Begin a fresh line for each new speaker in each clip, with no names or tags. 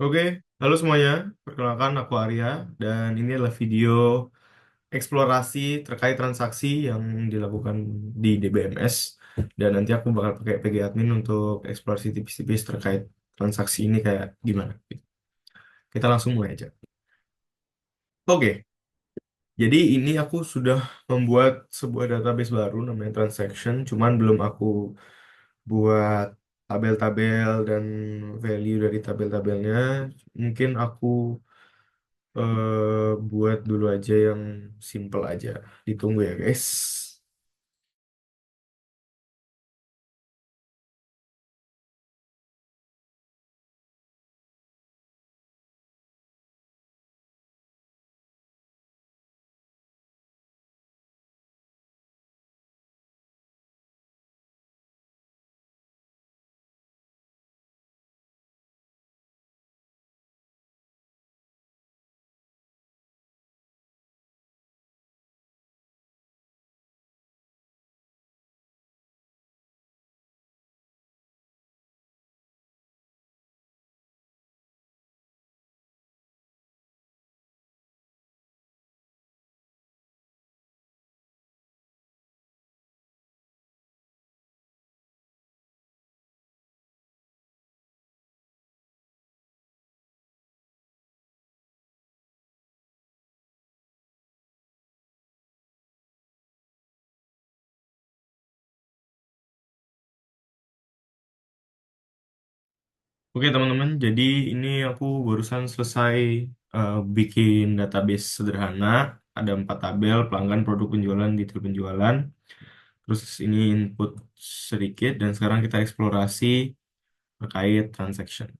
Oke, halo semuanya. Perkenalkan aku Arya dan ini adalah video eksplorasi terkait transaksi yang dilakukan di DBMS dan nanti aku bakal pakai PG Admin untuk eksplorasi tipis-tipis terkait transaksi ini kayak gimana. Kita langsung mulai aja. Oke, jadi ini aku sudah membuat sebuah database baru namanya transaction, cuman belum aku buat tabel-tabel dan value dari tabel-tabelnya. Mungkin aku buat dulu aja yang simple aja. Ditunggu ya guys. Oke teman-teman, jadi ini aku barusan selesai bikin database sederhana. Ada 4 tabel, pelanggan, produk penjualan, detail penjualan. Terus ini input sedikit dan sekarang kita eksplorasi terkait transaction.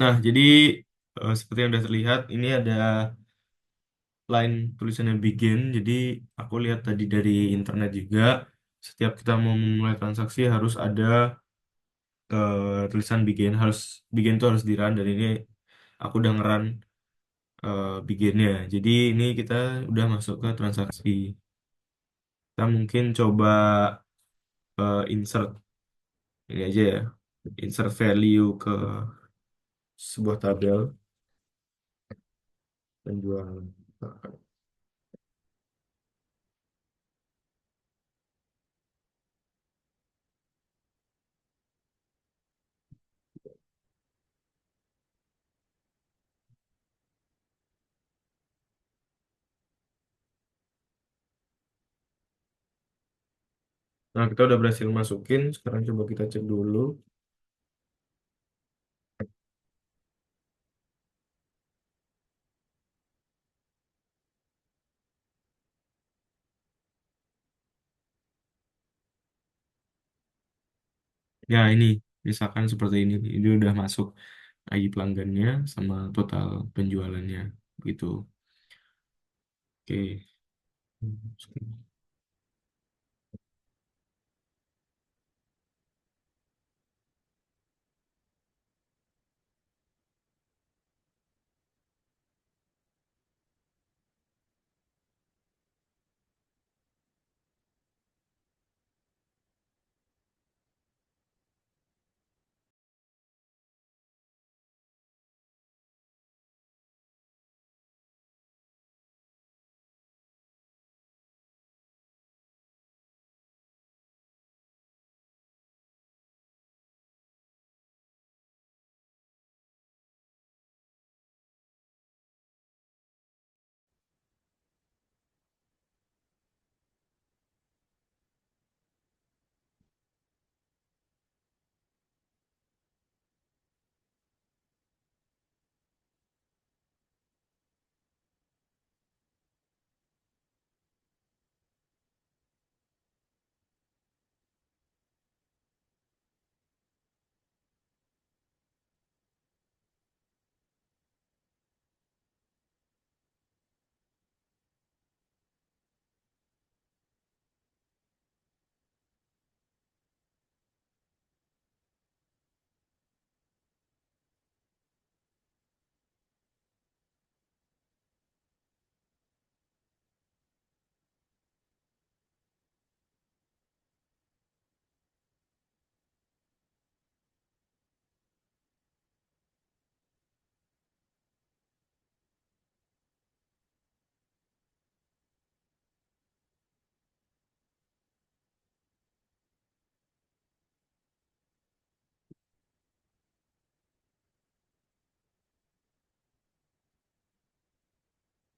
Nah, jadi seperti yang sudah terlihat, ini ada line tulisannya begin. Jadi aku lihat tadi dari internet juga, setiap kita mau memulai transaksi harus ada tulisan begin. Begin itu harus di run dan ini aku udah nge-run beginnya. Jadi ini kita udah masuk ke transaksi. Kita mungkin coba insert ini aja ya, insert value ke sebuah tabel penjualan. Nah, kita udah berhasil masukin. Sekarang coba kita cek dulu. Ya, ini misalkan seperti ini. Ini udah masuk ID pelanggannya sama total penjualannya gitu. Oke.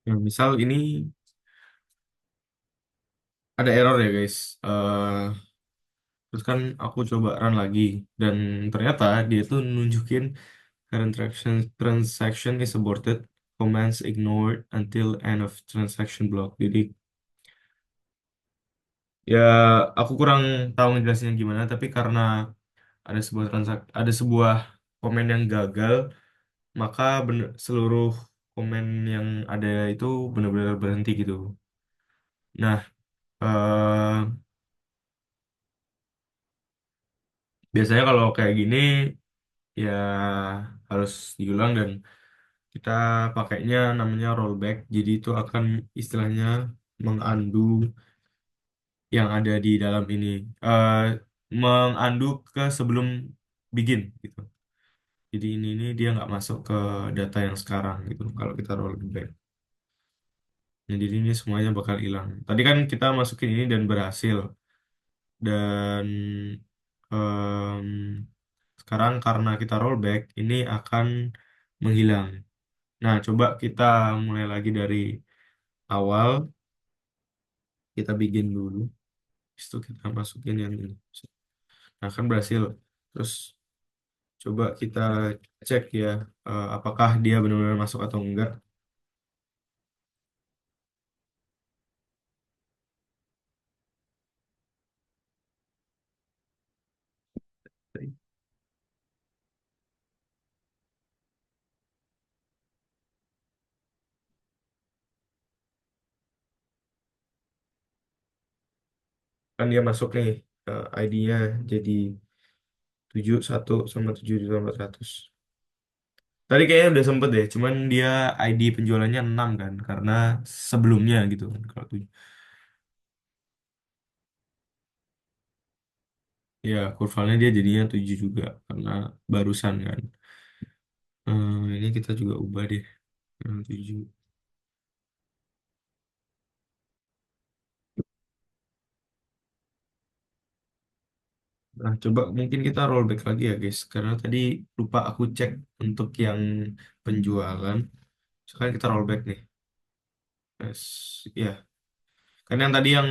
Nah, misal ini ada error ya guys. Terus kan aku coba run lagi dan ternyata dia tuh nunjukin current transaction is aborted, commands ignored until end of transaction block. Jadi ya aku kurang tahu ngejelasinnya gimana, tapi karena ada sebuah komen yang gagal, maka seluruh komen yang ada itu benar-benar berhenti gitu. Nah, biasanya kalau kayak gini ya harus diulang dan kita pakainya namanya rollback. Jadi itu akan istilahnya mengundo yang ada di dalam ini, eh mengundo ke sebelum begin gitu. Jadi ini dia nggak masuk ke data yang sekarang gitu kalau kita rollback. Nah, jadi ini semuanya bakal hilang. Tadi kan kita masukin ini dan berhasil. Dan em, sekarang karena kita rollback, ini akan menghilang. Nah, coba kita mulai lagi dari awal. Kita bikin dulu. Habis itu kita masukin yang ini. Nah, kan berhasil. Terus coba kita cek ya, apakah dia benar-benar masuk atau enggak. Kan dia masuk nih, ID-nya jadi 71 sama 7.400. Tadi kayaknya udah sempet deh, cuman dia ID penjualannya 6 kan, karena sebelumnya gitu kan. Kalau tuh, ya kurvalnya dia jadinya 7 juga, karena barusan kan. Ini kita juga ubah deh, 7. Nah, coba mungkin kita rollback lagi ya guys, karena tadi lupa aku cek untuk yang penjualan. Sekarang kita rollback nih. Yes. Ya, karena yang tadi yang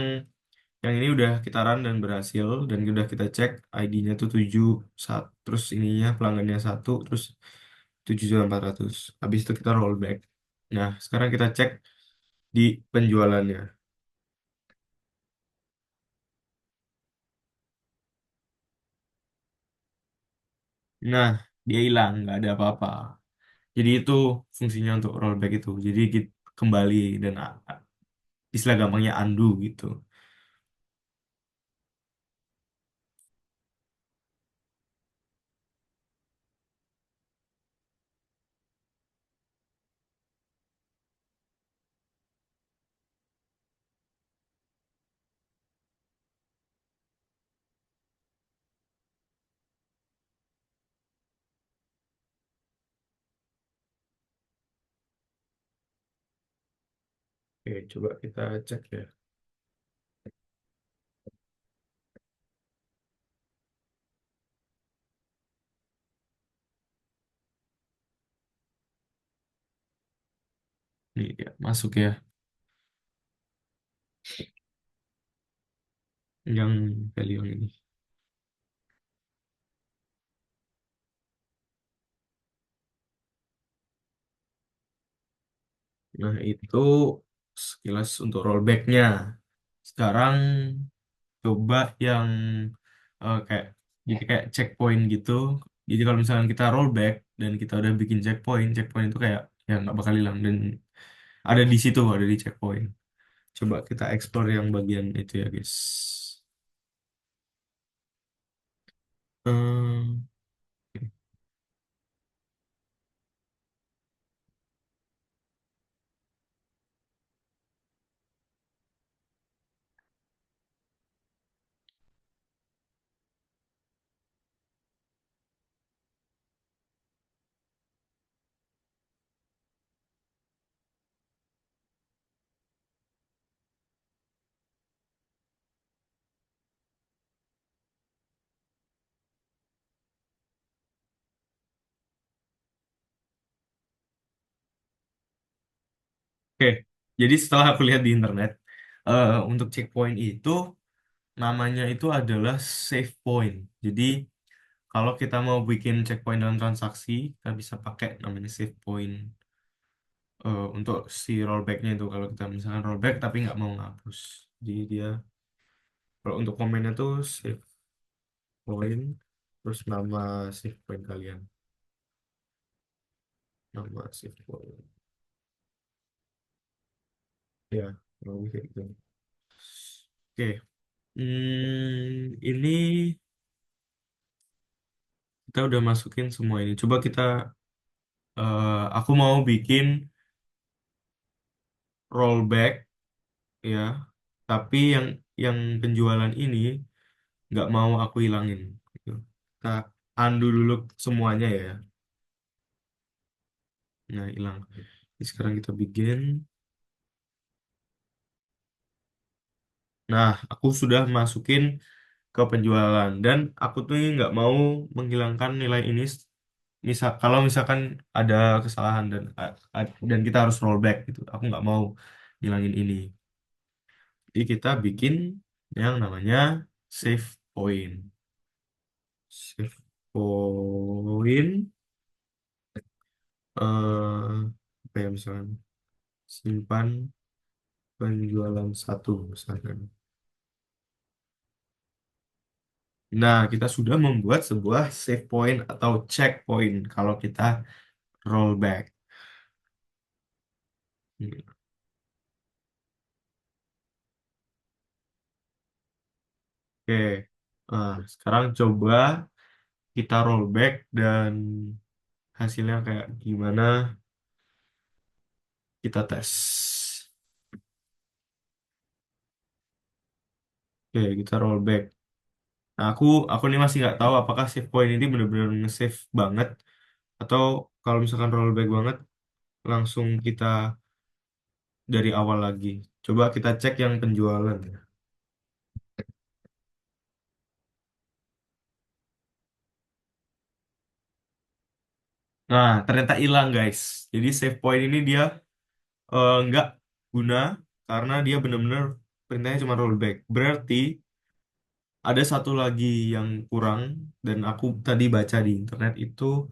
ini udah kita run dan berhasil dan udah kita cek ID-nya tuh 7 saat terus ininya pelanggannya satu terus 7.400. Habis itu kita rollback. Nah, sekarang kita cek di penjualannya. Nah, dia hilang, nggak ada apa-apa. Jadi itu fungsinya untuk rollback itu. Jadi kembali dan istilah gampangnya undo gitu. Oke, coba kita cek ya. Nih dia masuk ya. Yang value yang ini. Nah, itu sekilas untuk rollbacknya. Sekarang coba yang kayak checkpoint gitu. Jadi kalau misalnya kita rollback dan kita udah bikin checkpoint, checkpoint itu kayak ya nggak bakal hilang dan ada di situ, ada di checkpoint. Coba kita explore yang bagian itu ya guys. Hmm, Oke, Jadi setelah aku lihat di internet, untuk checkpoint itu namanya itu adalah save point. Jadi kalau kita mau bikin checkpoint dalam transaksi, kita bisa pakai namanya save point untuk si rollbacknya itu. Kalau kita misalkan rollback tapi nggak mau ngapus, jadi dia kalau untuk komennya tuh save point, terus nama save point kalian, nama save point. Ya, kurang lebih kayak gitu. Oke. Ini kita udah masukin semua ini. Coba kita, aku mau bikin rollback ya, tapi yang penjualan ini nggak mau aku hilangin. Gitu. Kita undo dulu semuanya ya. Nah, hilang. Jadi sekarang kita bikin. Nah, aku sudah masukin ke penjualan dan aku tuh nggak mau menghilangkan nilai ini. Misal kalau misalkan ada kesalahan dan kita harus rollback gitu, aku nggak mau ngilangin ini. Jadi kita bikin yang namanya save point. Save point, apa ya, misalkan simpan penjualan satu misalkan. Nah, kita sudah membuat sebuah save point atau checkpoint kalau kita rollback. Oke, nah, sekarang coba kita rollback dan hasilnya kayak gimana, kita tes. Oke, kita rollback. Nah, aku ini masih nggak tahu apakah save point ini benar-benar nge-save banget atau kalau misalkan rollback banget langsung kita dari awal lagi. Coba kita cek yang penjualan ya. Nah, ternyata hilang guys. Jadi save point ini dia nggak guna karena dia benar-benar perintahnya cuma rollback. Berarti ada satu lagi yang kurang dan aku tadi baca di internet itu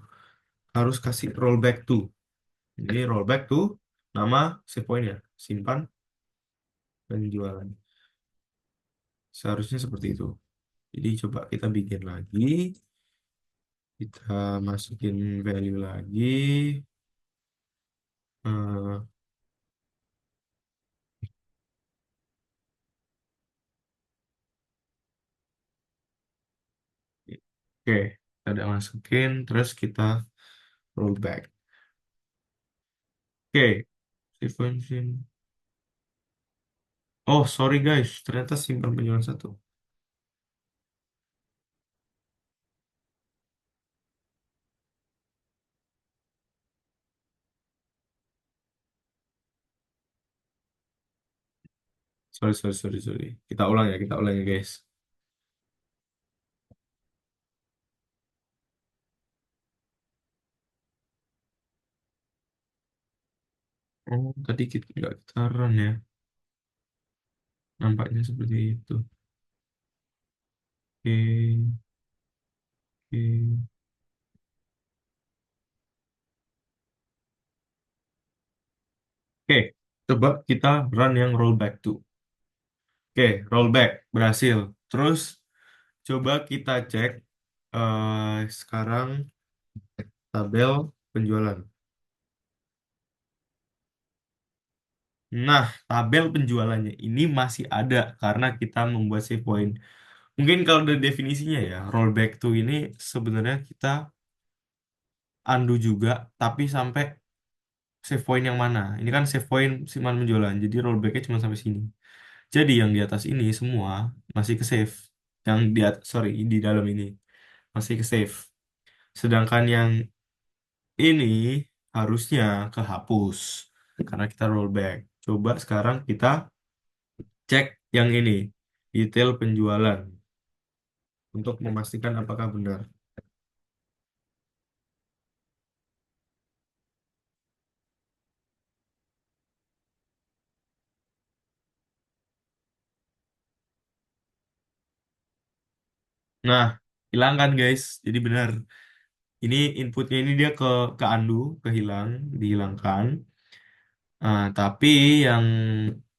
harus kasih rollback to. Jadi rollback to nama save point-nya, simpan penjualan. Seharusnya seperti itu. Jadi coba kita bikin lagi, kita masukin value lagi. Eh, oke, kita udah masukin, terus kita rollback. Oke, save point Oh, sorry guys, ternyata simpan penjualan satu. Sorry, sorry, sorry, sorry. Kita ulang ya guys. Oh, tadi kita nggak kita run ya. Nampaknya seperti itu. Oke, oke. Oke, coba kita run yang rollback tuh. Oke, rollback berhasil. Terus coba kita cek sekarang tabel penjualan. Nah, tabel penjualannya ini masih ada karena kita membuat save point. Mungkin kalau dari definisinya ya, rollback tuh ini sebenarnya kita undo juga, tapi sampai save point yang mana. Ini kan save point simpan penjualan, jadi rollbacknya cuma sampai sini. Jadi yang di atas ini semua masih ke save. Yang di atas, sorry, di dalam ini masih ke save. Sedangkan yang ini harusnya kehapus karena kita rollback. Coba sekarang kita cek yang ini, detail penjualan untuk memastikan apakah benar. Nah, hilang kan guys. Jadi benar. Ini inputnya ini dia ke undo, kehilang, dihilangkan. Tapi yang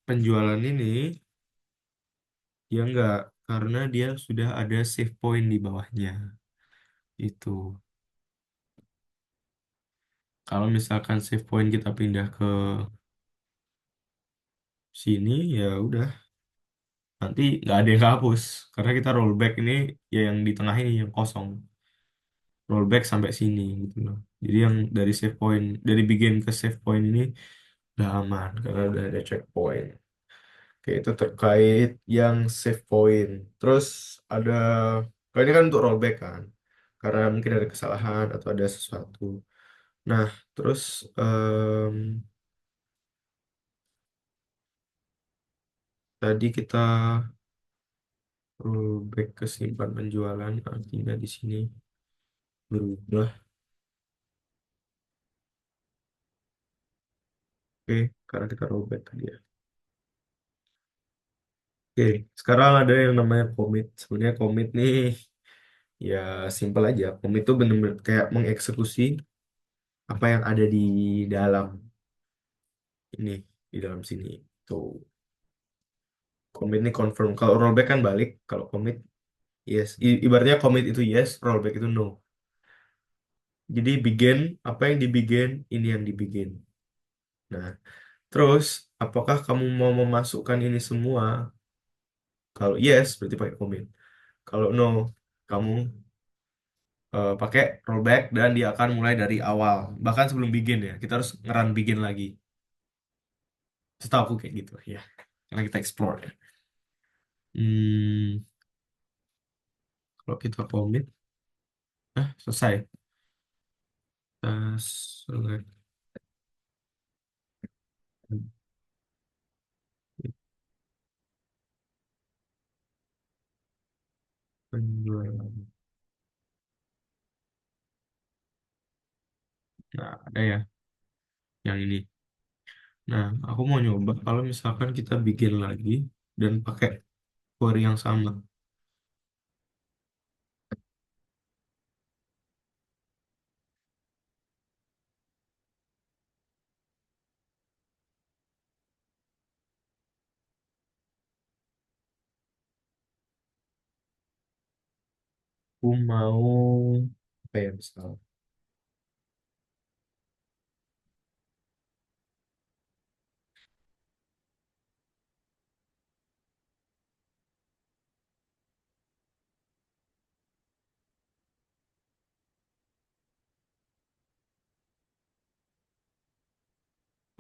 penjualan ini dia enggak karena dia sudah ada save point di bawahnya. Itu. Kalau misalkan save point kita pindah ke sini ya udah nanti nggak ada yang hapus karena kita rollback ini ya yang di tengah ini yang kosong rollback sampai sini gitu loh. Jadi yang dari save point dari begin ke save point ini udah aman karena udah ada checkpoint. Oke, itu terkait yang save point. Terus ada, kalau ini kan untuk rollback kan, karena mungkin ada kesalahan atau ada sesuatu. Nah, terus tadi kita rollback ke simpan penjualan, artinya di sini berubah. Oke, karena kita rollback tadi ya. Oke, sekarang ada yang namanya commit. Sebenarnya commit nih ya simple aja. Commit itu benar-benar kayak mengeksekusi apa yang ada di dalam ini, di dalam sini. Tuh, commit ini confirm. Kalau rollback kan balik. Kalau commit yes. Ibaratnya commit itu yes, rollback itu no. Jadi begin, apa yang dibikin, ini yang dibikin. Nah, terus apakah kamu mau memasukkan ini semua? Kalau yes, berarti pakai commit. Kalau no, kamu pakai rollback dan dia akan mulai dari awal. Bahkan sebelum begin ya, kita harus ngeran begin lagi. Setahu aku kayak gitu ya. Karena kita explore ya. Hmm, kalau kita commit, selesai. Kita select penjualan. Nah, ada ya yang ini. Nah, aku mau nyoba kalau misalkan kita bikin lagi dan pakai query yang sama. Aku mau apa ya misal?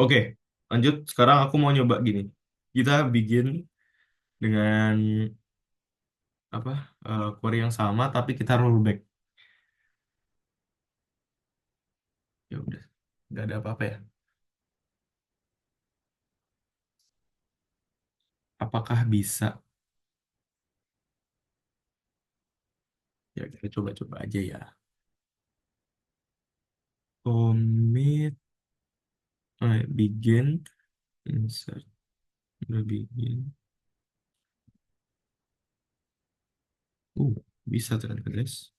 Oke, lanjut. Sekarang aku mau nyoba gini. Kita bikin dengan apa query yang sama tapi kita rollback. Ya udah, nggak ada apa-apa ya. Apakah bisa? Ya kita coba-coba aja ya. Commit, begin, insert, udah begin. Uh, bisa ternyata guys.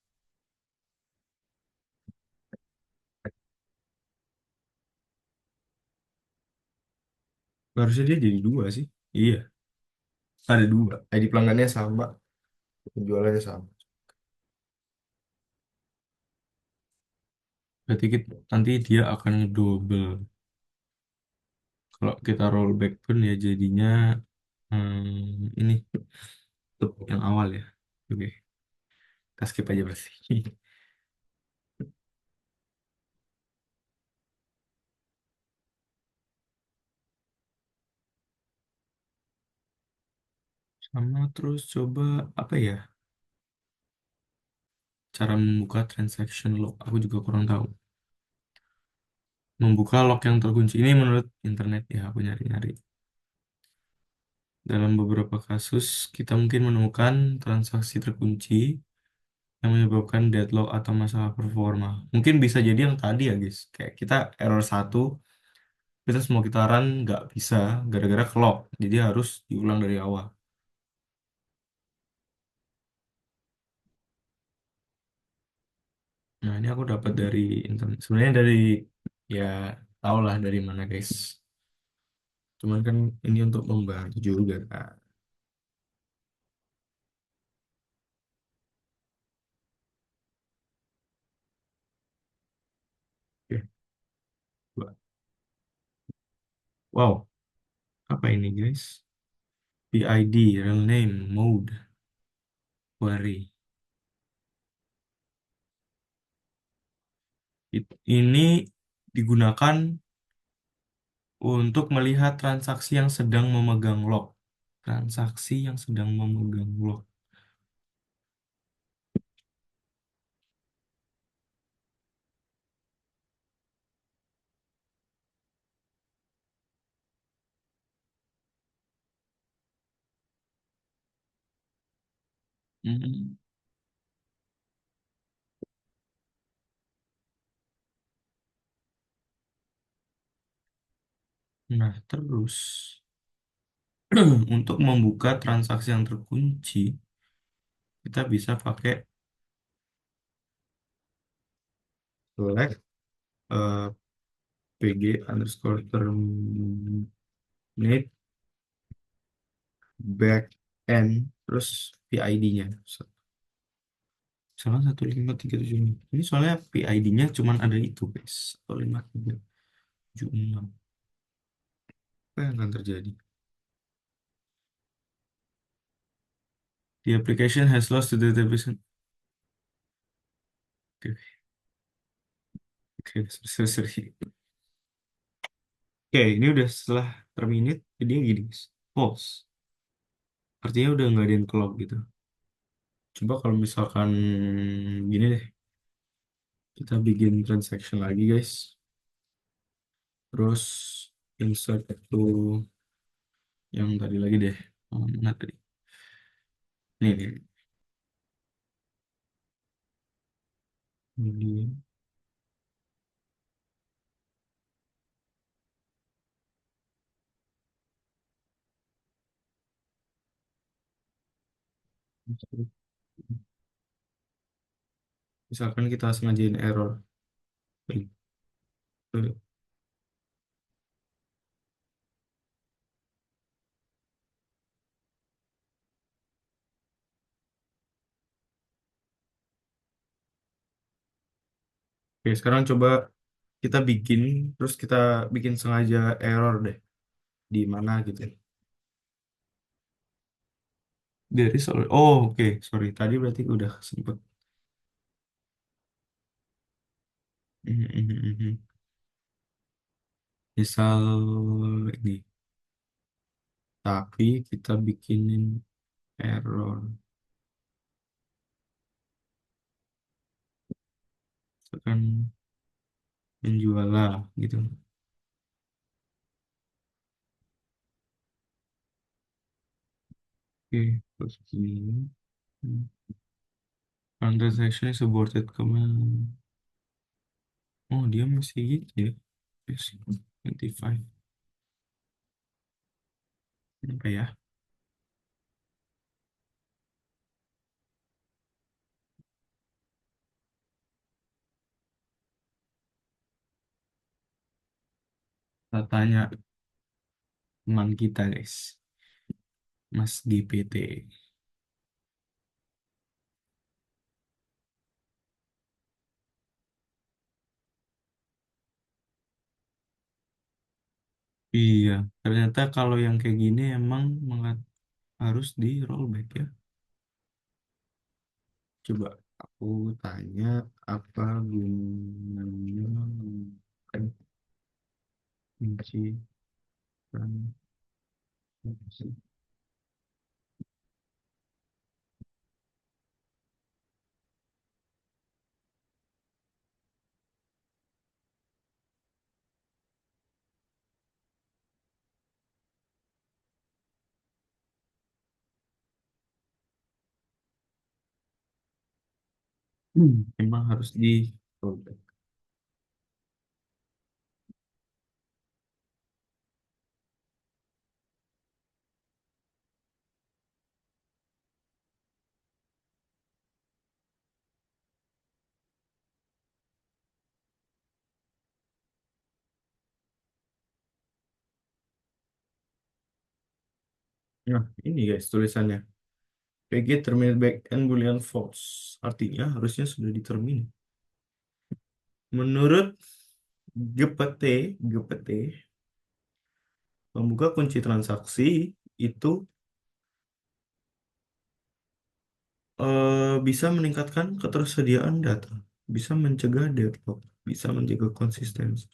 Harusnya dia jadi dua sih. Iya, ada dua. ID pelanggannya sama, penjualannya sama. Berarti nanti dia akan double. Kalau kita rollback pun ya jadinya ini tuh yang awal ya. Oke, kita skip aja berarti. Sama terus coba apa ya? Cara membuka transaction log. Aku juga kurang tahu. Membuka log yang terkunci ini menurut internet ya, aku nyari-nyari. Dalam beberapa kasus, kita mungkin menemukan transaksi terkunci yang menyebabkan deadlock atau masalah performa. Mungkin bisa jadi yang tadi ya, guys. Kayak kita error satu, kita semua kita run nggak bisa gara-gara clock. Jadi harus diulang dari awal. Nah, ini aku dapat dari internet. Sebenarnya dari ya tau lah dari mana guys. Cuman kan ini untuk membantu juga kan. Oke. Wow, apa ini guys? PID, real name, mode, query. Ini digunakan untuk melihat transaksi yang sedang memegang lock. Transaksi yang sedang memegang lock. Hmm. Nah, terus untuk membuka transaksi yang terkunci, kita bisa pakai select pg underscore terminate back end terus PID-nya. Salah 15376. Ini soalnya PID-nya cuman ada itu, guys. 15376. Apa yang akan terjadi? The application has lost the database. Oke, oke, sorry, sorry, sorry. Oke, ini udah setelah terminate, jadinya gini, guys. False. Artinya udah nggak ada yang clock gitu. Coba kalau misalkan gini deh, kita bikin transaction lagi, guys. Terus insert to yang tadi lagi deh. Mana tadi? Nih. Ini. Misalkan kita sengajain error. Oke, sekarang coba kita bikin, terus kita bikin sengaja error deh. Di mana gitu. Dari soal, oh oke, sorry. Tadi berarti udah sempet. Mhm, mhm, mhm. Misal ini, tapi kita bikinin error. Misalkan menjual lah gitu. Oke, terus ini. Transaction is aborted command. Oh, dia masih gitu ya. Yes, 25. Apa ya? Kita tanya teman kita, guys. Mas GPT. Iya, ternyata kalau yang kayak gini emang harus di rollback ya. Coba aku tanya apa gunanya kan kunci transaksi. Emang harus di rollback. Nah, ini guys tulisannya. PG terminate back and boolean false. Artinya harusnya sudah ditermin. Menurut GPT, membuka kunci transaksi itu bisa meningkatkan ketersediaan data, bisa mencegah deadlock, bisa menjaga konsistensi.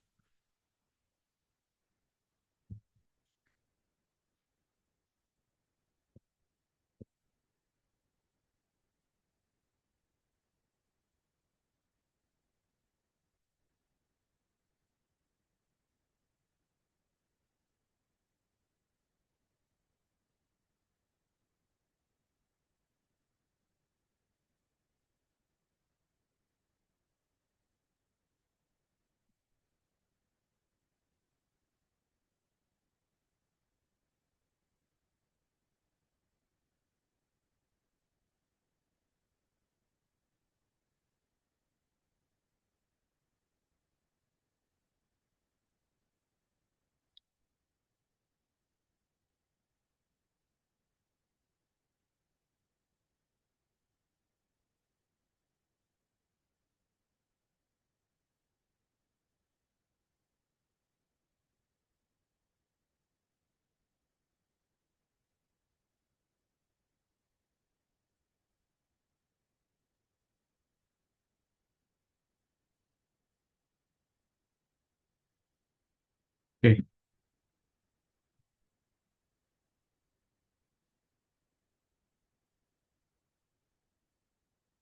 Oke,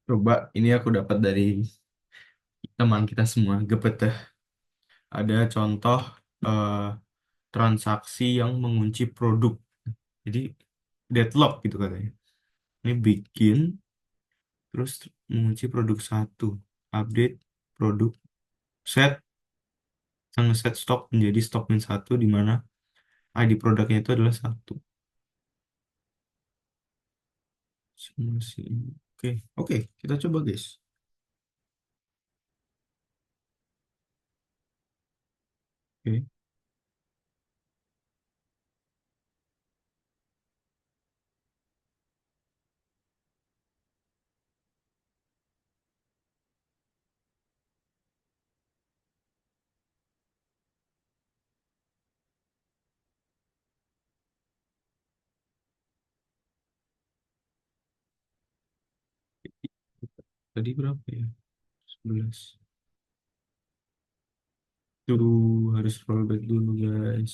coba ini aku dapat dari teman kita semua, GPT. Ada contoh eh, transaksi yang mengunci produk. Jadi deadlock gitu katanya. Ini bikin terus mengunci produk satu, update produk, set set stok menjadi stok min satu di mana ID produknya itu adalah satu. Simulasi ini. Oke, oke, kita coba guys. Oke, tadi berapa ya? 11. Dulu harus rollback dulu guys.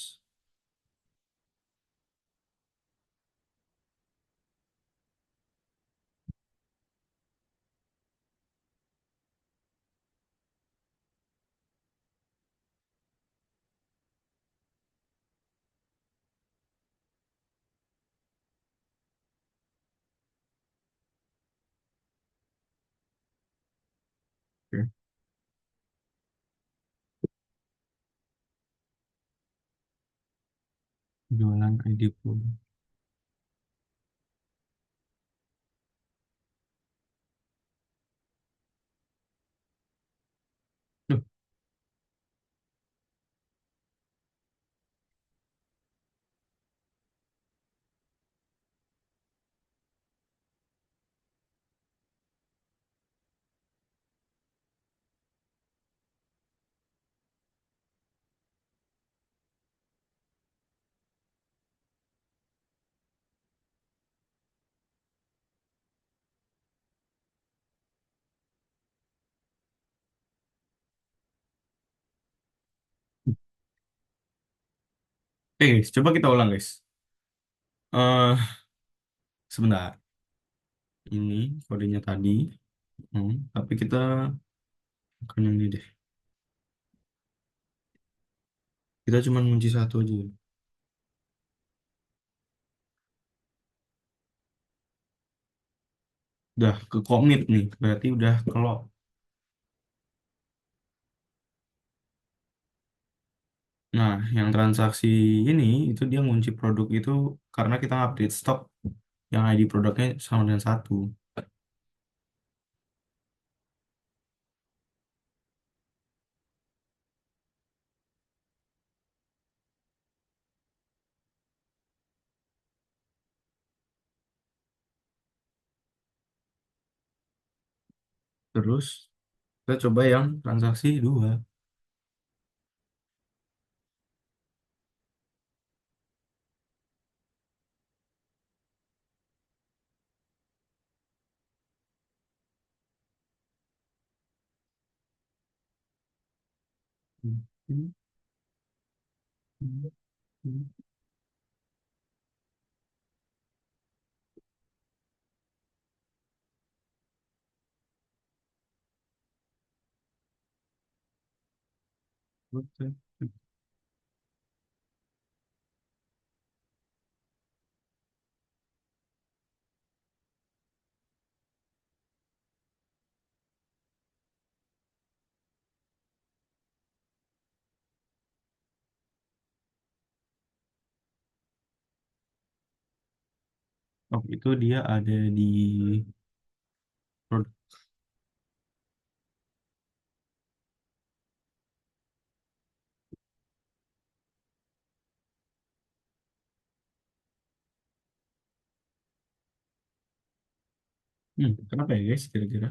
Oke, jualan ID produk. Loh, guys, coba kita ulang guys. Sebentar. Ini kodenya tadi. Tapi kita akan yang ini deh. Kita cuma ngunci satu aja. Udah ke commit nih, berarti udah ke lock. Nah, yang transaksi ini itu dia ngunci produk itu karena kita update stok yang ID produknya sama dengan satu. Terus kita coba yang transaksi dua. Oh, itu dia ada di produk. Kenapa ya guys kira-kira?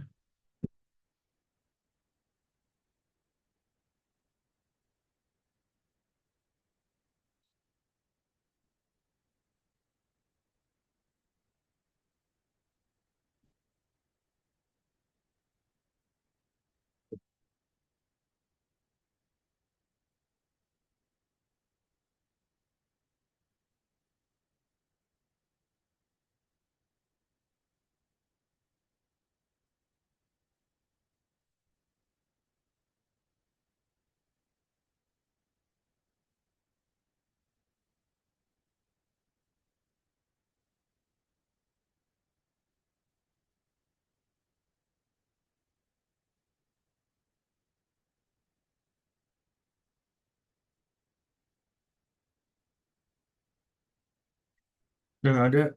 Nah, ada.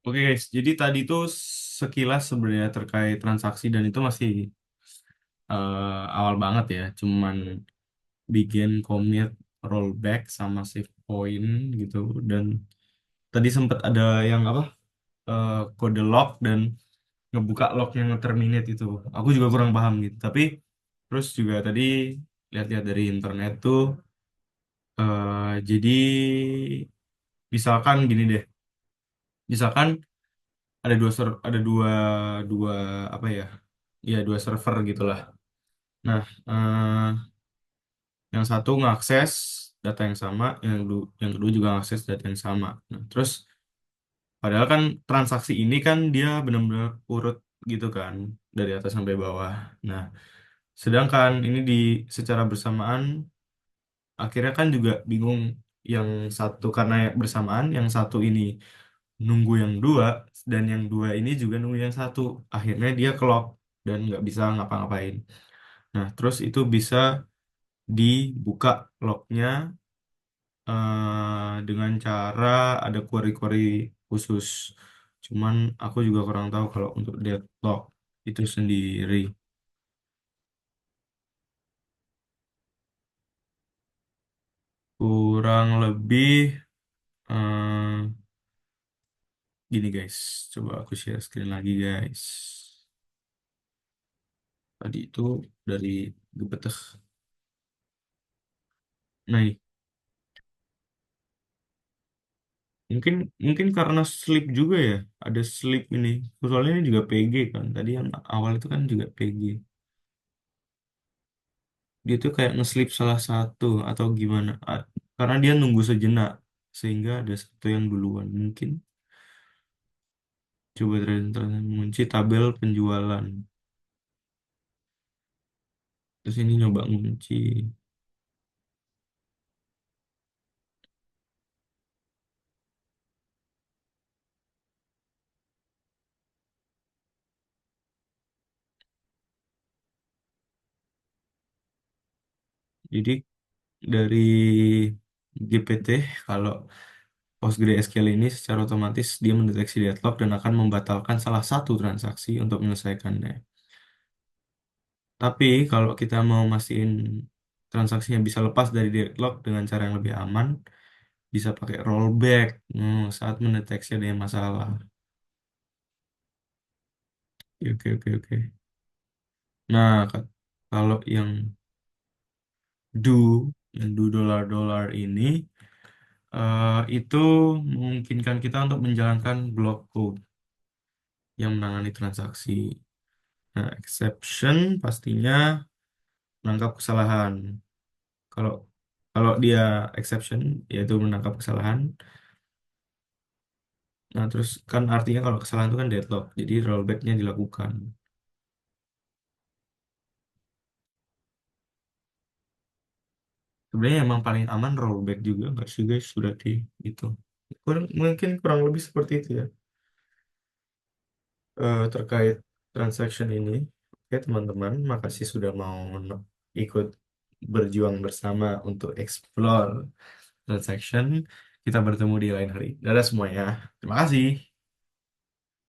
Oke guys, jadi tadi tuh sekilas sebenarnya terkait transaksi dan itu masih awal banget ya, cuman bikin commit, rollback sama save point gitu. Dan tadi sempat ada yang apa, kode lock dan ngebuka lock yang terminate itu. Aku juga kurang paham gitu. Tapi terus juga tadi lihat-lihat dari internet tuh, jadi misalkan gini deh, misalkan ada dua dua apa ya, ya dua server gitulah. Nah, yang satu ngakses data yang sama, yang kedua juga ngakses data yang sama. Nah, terus padahal kan transaksi ini kan dia benar-benar urut gitu kan, dari atas sampai bawah. Nah, sedangkan ini secara bersamaan akhirnya kan juga bingung, yang satu karena bersamaan yang satu ini nunggu yang dua, dan yang dua ini juga nunggu yang satu. Akhirnya dia clock dan nggak bisa ngapa-ngapain. Nah, terus itu bisa dibuka locknya dengan cara ada query-query khusus. Cuman aku juga kurang tahu kalau untuk deadlock itu sendiri. Kurang lebih eh, gini guys, coba aku share screen lagi guys. Tadi itu dari Gebetes. Nah, mungkin mungkin karena sleep juga ya, ada sleep ini. Soalnya ini juga PG kan. Tadi yang awal itu kan juga PG. Dia tuh kayak nge-sleep salah satu atau gimana? Karena dia nunggu sejenak sehingga ada satu yang duluan. Mungkin coba terus mengunci tabel penjualan. Terus ini nyoba ngunci. Jadi dari GPT, kalau PostgreSQL ini secara otomatis dia mendeteksi deadlock dan akan membatalkan salah satu transaksi untuk menyelesaikannya. Tapi kalau kita mau mastiin transaksinya bisa lepas dari deadlock dengan cara yang lebih aman, bisa pakai rollback saat mendeteksi adanya masalah. Oke, oke, oke, oke. Nah, kalau do, yang do dolar-dolar ini, itu memungkinkan kita untuk menjalankan block code yang menangani transaksi. Nah, exception pastinya menangkap kesalahan. Kalau kalau dia exception, yaitu menangkap kesalahan. Nah, terus kan artinya kalau kesalahan itu kan deadlock, jadi rollbacknya dilakukan. Sebenarnya emang paling aman rollback juga, nggak sih guys, sudah di itu. Mungkin kurang lebih seperti itu ya, terkait transaction ini. Oke teman-teman, makasih sudah mau ikut berjuang bersama untuk explore transaction. Kita bertemu di lain hari. Dadah semuanya. Terima kasih.